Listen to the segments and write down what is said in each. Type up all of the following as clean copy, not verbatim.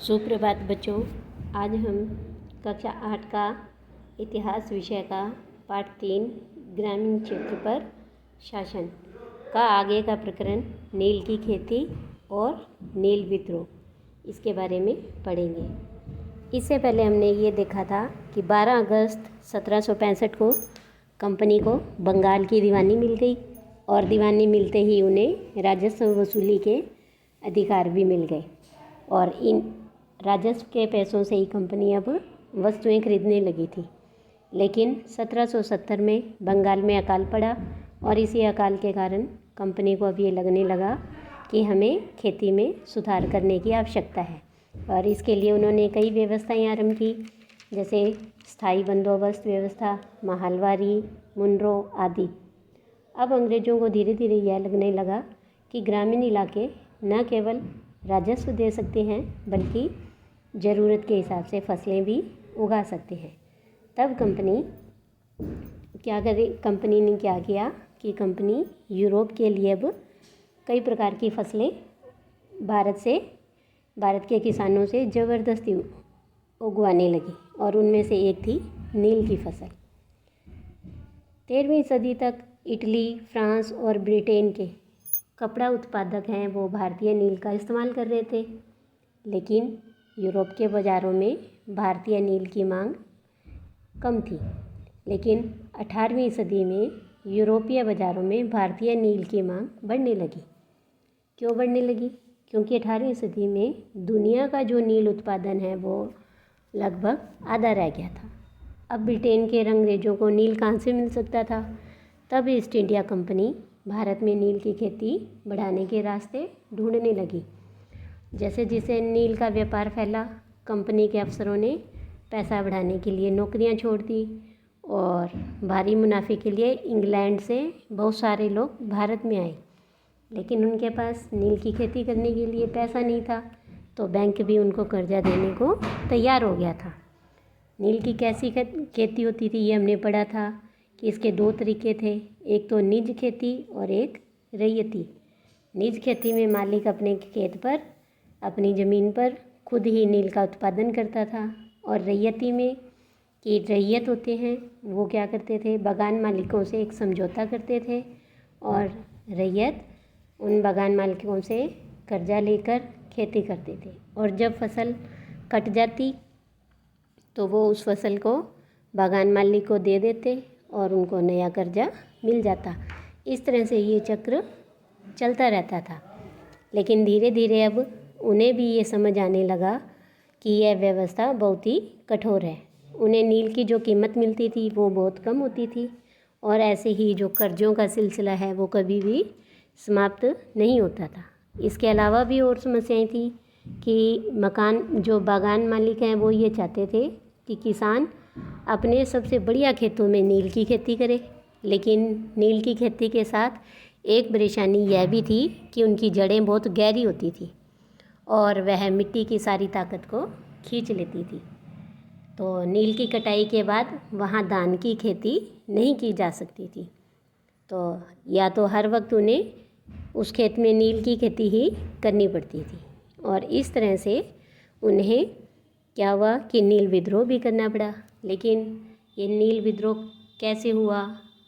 सुप्रभात बच्चों। आज हम कक्षा 8 का इतिहास विषय का पाठ 3 ग्रामीण क्षेत्र पर शासन का आगे का प्रकरण नील की खेती और नील विद्रोह इसके बारे में पढ़ेंगे। इससे पहले हमने ये देखा था कि 12 अगस्त 1765 को कंपनी को बंगाल की दीवानी मिल गई और दीवानी मिलते ही उन्हें राजस्व वसूली के अधिकार भी मिल गए और इन राजस्व के पैसों से ही कंपनी अब वस्तुएं खरीदने लगी थी। लेकिन 1770 में बंगाल में अकाल पड़ा और इसी अकाल के कारण कंपनी को अब ये लगने लगा कि हमें खेती में सुधार करने की आवश्यकता है और इसके लिए उन्होंने कई व्यवस्थाएं आरंभ की, जैसे स्थायी बंदोबस्त व्यवस्था, महलवारी, मुनरो आदि। अब अंग्रेज़ों को धीरे धीरे यह लगने लगा कि ग्रामीण इलाके न केवल राजस्व दे सकते हैं बल्कि ज़रूरत के हिसाब से फसलें भी उगा सकते हैं। तब कंपनी ने क्या किया कि कंपनी यूरोप के लिए अब कई प्रकार की फसलें भारत के किसानों से ज़बरदस्ती उगवाने लगी और उनमें से एक थी नील की फसल। 13वीं सदी तक इटली, फ्रांस और ब्रिटेन के कपड़ा उत्पादक हैं वो भारतीय नील का इस्तेमाल कर रहे थे, लेकिन यूरोप के बाज़ारों में भारतीय नील की मांग कम थी। लेकिन 18वीं सदी में यूरोपीय बाज़ारों में भारतीय नील की मांग बढ़ने लगी। क्यों बढ़ने लगी? क्योंकि 18वीं सदी में दुनिया का जो नील उत्पादन है वो लगभग आधा रह गया था। अब ब्रिटेन के अंग्रेज़ों को नील कहाँ से मिल सकता था? तब ईस्ट इंडिया कंपनी भारत में नील की खेती बढ़ाने के रास्ते ढूंढने लगी। जैसे जैसे नील का व्यापार फैला, कंपनी के अफसरों ने पैसा बढ़ाने के लिए नौकरियां छोड़ दी और भारी मुनाफे के लिए इंग्लैंड से बहुत सारे लोग भारत में आए, लेकिन उनके पास नील की खेती करने के लिए पैसा नहीं था, तो बैंक भी उनको कर्जा देने को तैयार हो गया था। नील की कैसी खेती होती थी ये हमने पढ़ा था कि इसके 2 तरीके थे, एक तो निज खेती और एक रैयती। निज खेती में मालिक अपने खेत पर, अपनी ज़मीन पर खुद ही नील का उत्पादन करता था और रैयती में कि रैयत होते हैं वो क्या करते थे, बागान मालिकों से एक समझौता करते थे और रैयत उन बागान मालिकों से कर्जा लेकर खेती करते थे और जब फसल कट जाती तो वो उस फसल को बागान मालिक को दे देते और उनको नया कर्जा मिल जाता। इस तरह से ये चक्र चलता रहता था। लेकिन धीरे धीरे अब उन्हें भी ये समझ आने लगा कि यह व्यवस्था बहुत ही कठोर है। उन्हें नील की जो कीमत मिलती थी वो बहुत कम होती थी और ऐसे ही जो कर्ज़ों का सिलसिला है वो कभी भी समाप्त नहीं होता था। इसके अलावा भी और समस्याएं थी कि जो बागान मालिक हैं वो ये चाहते थे कि किसान अपने सबसे बढ़िया खेतों में नील की खेती करे, लेकिन नील की खेती के साथ एक परेशानी यह भी थी कि उनकी जड़ें बहुत गहरी होती थी और वह मिट्टी की सारी ताकत को खींच लेती थी। तो नील की कटाई के बाद वहाँ धान की खेती नहीं की जा सकती थी, तो या तो हर वक्त उन्हें उस खेत में नील की खेती ही करनी पड़ती थी और इस तरह से उन्हें क्या हुआ कि नील विद्रोह भी करना पड़ा। लेकिन ये नील विद्रोह कैसे हुआ,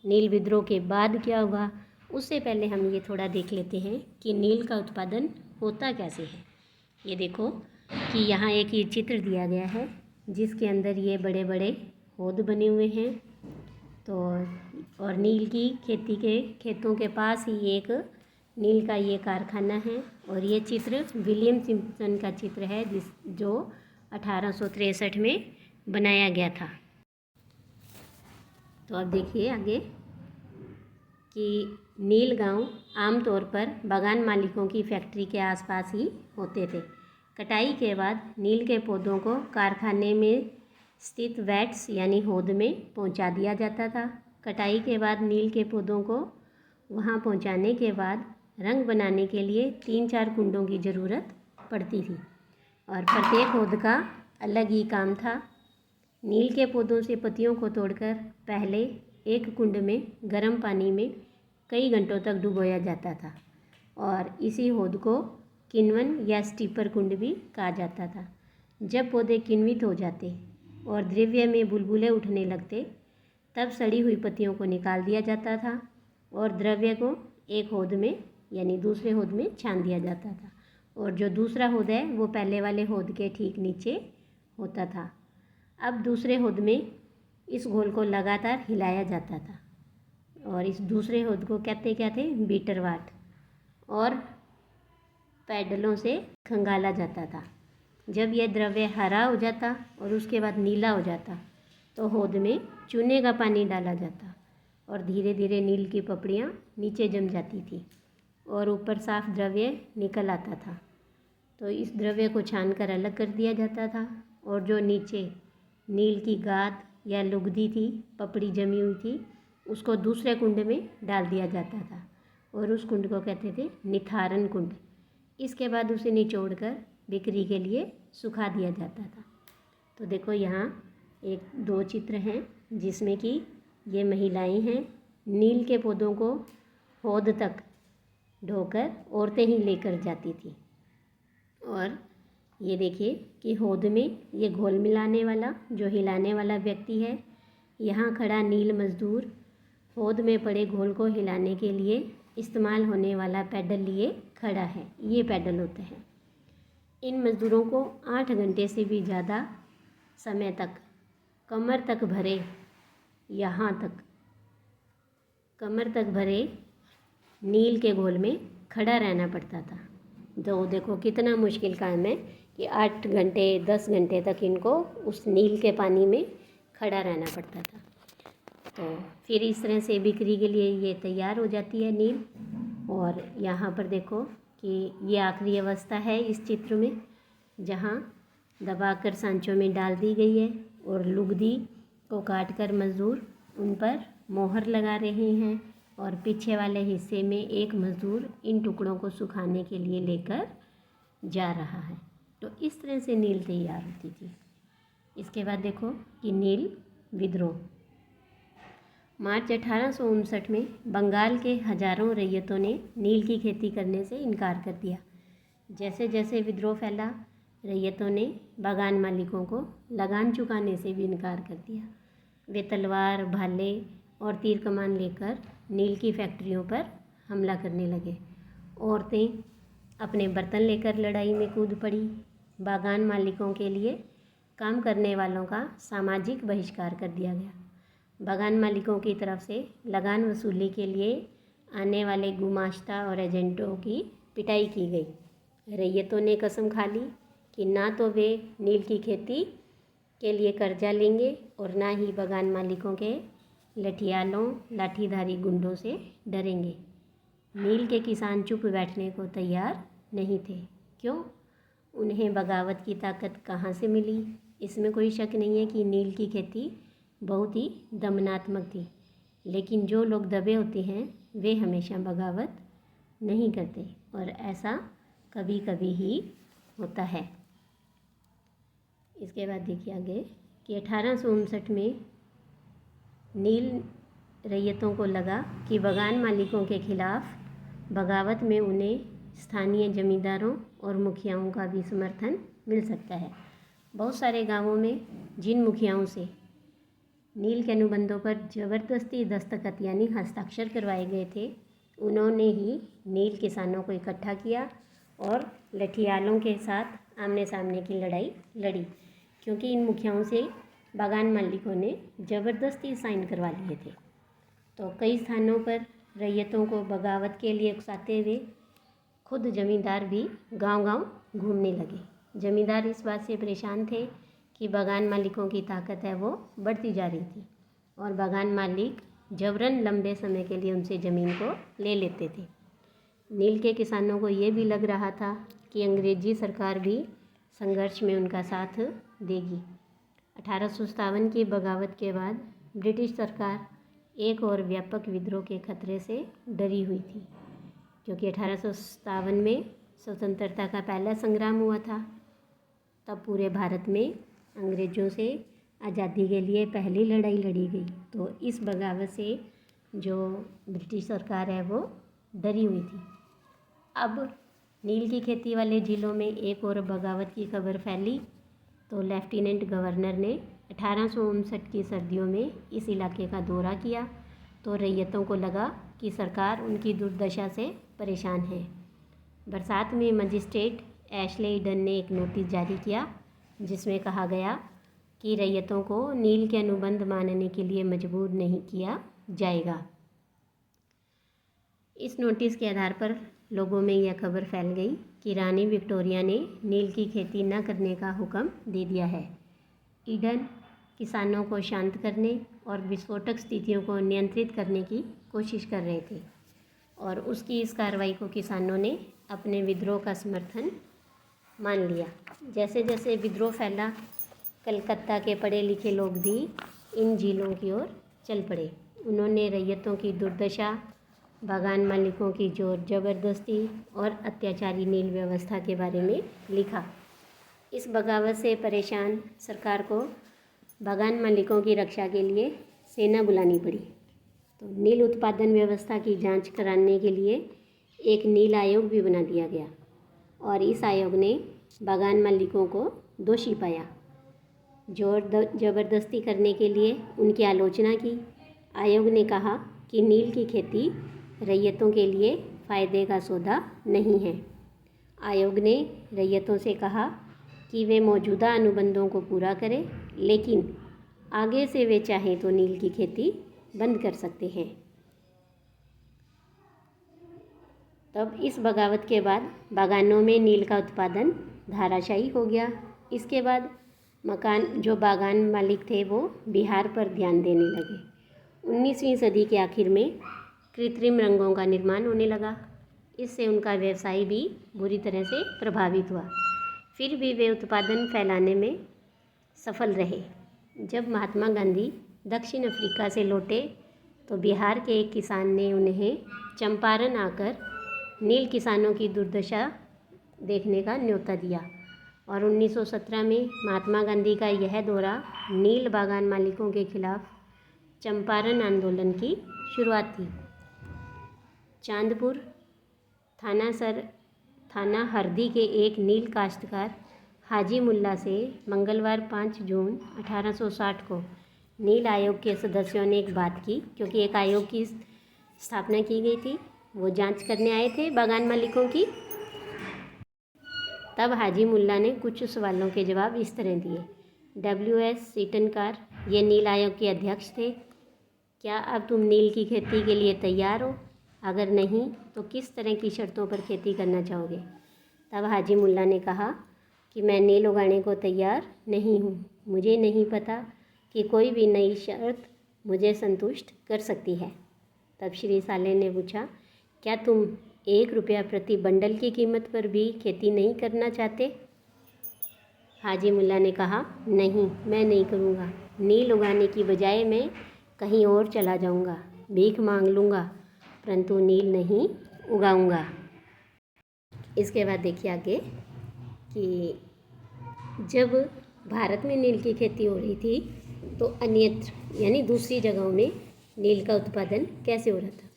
नील विद्रोह के बाद क्या हुआ, उससे पहले हम ये थोड़ा देख लेते हैं कि नील का उत्पादन होता कैसे है। ये देखो कि यहाँ एक ये चित्र दिया गया है जिसके अंदर ये बड़े बड़े हौद बने हुए हैं। तो और नील की खेती के खेतों के पास ही एक नील का ये कारखाना है और ये चित्र विलियम सिम्पसन का चित्र है जो 1863 में बनाया गया था। तो अब देखिए आगे कि नील गांव आमतौर पर बागान मालिकों की फैक्ट्री के आसपास ही होते थे। कटाई के बाद नील के पौधों को कारखाने में स्थित वैट्स यानी हौद में पहुंचा दिया जाता था। कटाई के बाद नील के पौधों को वहां पहुंचाने के बाद रंग बनाने के लिए 3-4 कुंडों की ज़रूरत पड़ती थी और प्रत्येक हौद का अलग ही काम था। नील के पौधों से पत्तियों को तोड़कर पहले एक कुंड में गर्म पानी में कई घंटों तक डुबोया जाता था और इसी हौद को किण्वन या स्टीपर कुंड भी कहा जाता था। जब पौधे किण्वित हो जाते और द्रव्य में बुलबुले उठने लगते तब सड़ी हुई पत्तियों को निकाल दिया जाता था और द्रव्य को एक होद में यानी दूसरे होद में छान दिया जाता था, और जो दूसरा होद है वो पहले वाले होद के ठीक नीचे होता था। अब दूसरे होद में इस घोल को लगातार हिलाया जाता था और इस दूसरे होद को कहते क्या थे, बीटर वाट, और पैडलों से खंगाला जाता था। जब यह द्रव्य हरा हो जाता और उसके बाद नीला हो जाता तो होद में चूने का पानी डाला जाता और धीरे धीरे नील की पपड़ियाँ नीचे जम जाती थी और ऊपर साफ द्रव्य निकल आता था। तो इस द्रव्य को छानकर अलग कर दिया जाता था और जो नीचे नील की गाद या लुगदी थी, पपड़ी जमी हुई थी, उसको दूसरे कुंड में डाल दिया जाता था और उस कुंड को कहते थे निथारण कुंड। इसके बाद उसे निचोड़कर बिक्री के लिए सुखा दिया जाता था। तो देखो यहाँ एक दो चित्र हैं जिसमें कि ये महिलाएं हैं, नील के पौधों को होद तक ढोकर औरतें ही लेकर जाती थी। और ये देखिए कि होद में ये घोल मिलाने वाला जो हिलाने वाला व्यक्ति है, यहाँ खड़ा नील मजदूर होद में पड़े घोल को हिलाने के लिए इस्तेमाल होने वाला पैडल लिए खड़ा है। ये पैडल होते हैं। इन मज़दूरों को 8 घंटे से भी ज़्यादा समय तक कमर तक भरे, यहाँ तक कमर तक भरे नील के घोल में खड़ा रहना पड़ता था। तो देखो कितना मुश्किल काम है कि 8 घंटे 10 घंटे तक इनको उस नील के पानी में खड़ा रहना पड़ता था। तो फिर इस तरह से बिक्री के लिए ये तैयार हो जाती है नील। और यहाँ पर देखो कि ये आखिरी अवस्था है इस चित्र में, जहाँ दबाकर सांचों में डाल दी गई है और लुगदी को काटकर मज़दूर उन पर मोहर लगा रहे हैं और पीछे वाले हिस्से में एक मज़दूर इन टुकड़ों को सुखाने के लिए लेकर जा रहा है। तो इस तरह से नील तैयार होती थी। इसके बाद देखो कि नील विद्रोह। मार्च 1859 में बंगाल के हजारों रैयतों ने नील की खेती करने से इनकार कर दिया। जैसे जैसे विद्रोह फैला, रैयतों ने बागान मालिकों को लगान चुकाने से भी इनकार कर दिया। वे तलवार, भाले और तीर कमान लेकर नील की फैक्ट्रियों पर हमला करने लगे। औरतें अपने बर्तन लेकर लड़ाई में कूद पड़ी। बागान मालिकों के लिए काम करने वालों का सामाजिक बहिष्कार कर दिया गया। बागान मालिकों की तरफ से लगान वसूली के लिए आने वाले गुमाश्ता और एजेंटों की पिटाई की गई। रैयतों ने कसम खा ली कि ना तो वे नील की खेती के लिए कर्जा लेंगे और ना ही बागान मालिकों के लठियालों, लाठीधारी गुंडों से डरेंगे। नील के किसान चुप बैठने को तैयार नहीं थे। क्यों? उन्हें बगावत की ताकत कहाँ से मिली? इसमें कोई शक नहीं है कि नील की खेती बहुत ही दमनात्मक थी, लेकिन जो लोग दबे होते हैं वे हमेशा बगावत नहीं करते और ऐसा कभी कभी ही होता है। इसके बाद देखिए आगे कि 1859 में नील रैयतों को लगा कि बागान मालिकों के खिलाफ बगावत में उन्हें स्थानीय जमींदारों और मुखियाओं का भी समर्थन मिल सकता है। बहुत सारे गांवों में जिन मुखियाओं से नील के अनुबंधों पर ज़बरदस्ती दस्तखत यानी हस्ताक्षर करवाए गए थे, उन्होंने ही नील किसानों को इकट्ठा किया और लठियालों के साथ आमने सामने की लड़ाई लड़ी, क्योंकि इन मुखियाओं से बागान मालिकों ने ज़बरदस्ती साइन करवा लिए थे। तो कई स्थानों पर रैयतों को बगावत के लिए उकसाते हुए खुद जमींदार भी गांव-गांव घूमने लगे। जमींदार इस बात से परेशान थे कि बागान मालिकों की ताकत है वो बढ़ती जा रही थी और बागान मालिक जबरन लंबे समय के लिए उनसे ज़मीन को ले लेते थे। नील के किसानों को ये भी लग रहा था कि अंग्रेजी सरकार भी संघर्ष में उनका साथ देगी। 1857 की बगावत के बाद ब्रिटिश सरकार एक और व्यापक विद्रोह के खतरे से डरी हुई थी, क्योंकि 1857 में स्वतंत्रता का पहला संग्राम हुआ था। तब पूरे भारत में अंग्रेज़ों से आज़ादी के लिए पहली लड़ाई लड़ी गई। तो इस बगावत से जो ब्रिटिश सरकार है वो डरी हुई थी। अब नील की खेती वाले ज़िलों में एक और बगावत की खबर फैली तो लेफ्टिनेंट गवर्नर ने 1859 की सर्दियों में इस इलाके का दौरा किया तो रैयतों को लगा कि सरकार उनकी दुर्दशा से परेशान है। बरसात में मजिस्ट्रेट एशले ईडन ने एक नोटिस जारी किया जिसमें कहा गया कि रैयतों को नील के अनुबंध मानने के लिए मजबूर नहीं किया जाएगा। इस नोटिस के आधार पर लोगों में यह खबर फैल गई कि रानी विक्टोरिया ने नील की खेती न करने का हुक्म दे दिया है। ईडन किसानों को शांत करने और विस्फोटक स्थितियों को नियंत्रित करने की कोशिश कर रहे थे और उसकी इस कार्रवाई को किसानों ने अपने विद्रोह का समर्थन मान लिया। जैसे जैसे विद्रोह फैला, कलकत्ता के पढ़े लिखे लोग भी इन झीलों की ओर चल पड़े। उन्होंने रैयतों की दुर्दशा, बागान मालिकों की जोर जबरदस्ती और अत्याचारी नील व्यवस्था के बारे में लिखा। इस बगावत से परेशान सरकार को बागान मालिकों की रक्षा के लिए सेना बुलानी पड़ी। तो नील उत्पादन व्यवस्था की जांच कराने के लिए एक नील आयोग भी बना दिया गया और इस आयोग ने बागान मालिकों को दोषी पाया। जोर जबरदस्ती करने के लिए उनकी आलोचना की। आयोग ने कहा कि नील की खेती रैयतों के लिए फ़ायदे का सौदा नहीं है। आयोग ने रैयतों से कहा कि वे मौजूदा अनुबंधों को पूरा करें, लेकिन आगे से वे चाहें तो नील की खेती बंद कर सकते हैं। तब इस बगावत के बाद बागानों में नील का उत्पादन धाराशायी हो गया। इसके बाद जो बागान मालिक थे वो बिहार पर ध्यान देने लगे। 19वीं सदी के आखिर में कृत्रिम रंगों का निर्माण होने लगा। इससे उनका व्यवसाय भी बुरी तरह से प्रभावित हुआ। फिर भी वे उत्पादन फैलाने में सफल रहे। जब महात्मा गांधी दक्षिण अफ्रीका से लौटे तो बिहार के एक किसान ने उन्हें चंपारण आकर नील किसानों की दुर्दशा देखने का न्योता दिया और 1917 में महात्मा गांधी का यह दौरा नील बागान मालिकों के खिलाफ चंपारण आंदोलन की शुरुआत थी। चांदपुर थाना हरदी के एक नील काश्तकार हाजी मुल्ला से मंगलवार 5 जून 1860 को नील आयोग के सदस्यों ने एक बात की, क्योंकि एक आयोग की स्थापना की गई थी। वो जांच करने आए थे बागान मालिकों की। तब हाजी मुल्ला ने कुछ सवालों के जवाब इस तरह दिए। WS सीटनकार ये नील आयोग के अध्यक्ष थे। क्या अब तुम नील की खेती के लिए तैयार हो? अगर नहीं तो किस तरह की शर्तों पर खेती करना चाहोगे? तब हाजी मुल्ला ने कहा कि मैं नील उगाने को तैयार नहीं हूँ। मुझे नहीं पता कि कोई भी नई शर्त मुझे संतुष्ट कर सकती है। तब श्री साले ने पूछा, क्या तुम 1 रुपया प्रति बंडल की कीमत पर भी खेती नहीं करना चाहते? हाजी मुल्ला ने कहा, नहीं, मैं नहीं करूँगा। नील उगाने की बजाय मैं कहीं और चला जाऊँगा, भीख मांग लूँगा, परंतु नील नहीं उगाऊँगा। इसके बाद देखिए आगे कि जब भारत में नील की खेती हो रही थी तो अन्यत्र यानी दूसरी जगहों में नील का उत्पादन कैसे हो रहा था।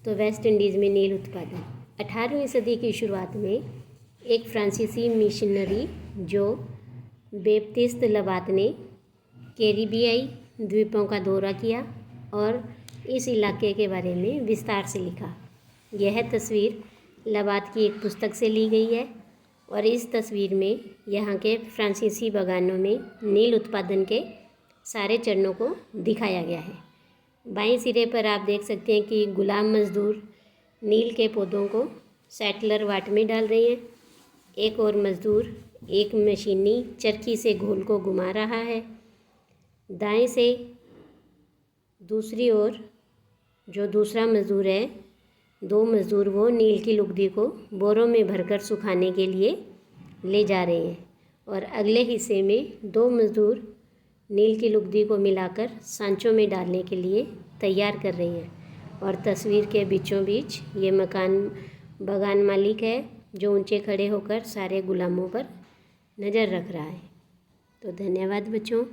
तो वेस्ट इंडीज़ में नील उत्पादन 18वीं सदी की शुरुआत में एक फ्रांसीसी मिशनरी जो बेप्तिस्त लबात ने कैरिबियाई द्वीपों का दौरा किया और इस इलाके के बारे में विस्तार से लिखा। यह तस्वीर लबात की एक पुस्तक से ली गई है और इस तस्वीर में यहाँ के फ्रांसीसी बागानों में नील उत्पादन के सारे चरणों को दिखाया गया है। बाएं सिरे पर आप देख सकते हैं कि गुलाम मजदूर नील के पौधों को सेटलर वाट में डाल रहे हैं। एक और मजदूर एक मशीनी चरखी से घोल को घुमा रहा है। दाएं से दूसरी ओर जो दूसरा मजदूर है, 2 मजदूर वो नील की लुगदी को बोरों में भरकर सुखाने के लिए ले जा रहे हैं और अगले हिस्से में 2 मजदूर नील की लुगदी को मिलाकर सांचों में डालने के लिए तैयार कर रहे हैं। और तस्वीर के बीचों बीच ये बागान मालिक है जो ऊंचे खड़े होकर सारे गुलामों पर नज़र रख रहा है। तो धन्यवाद बच्चों।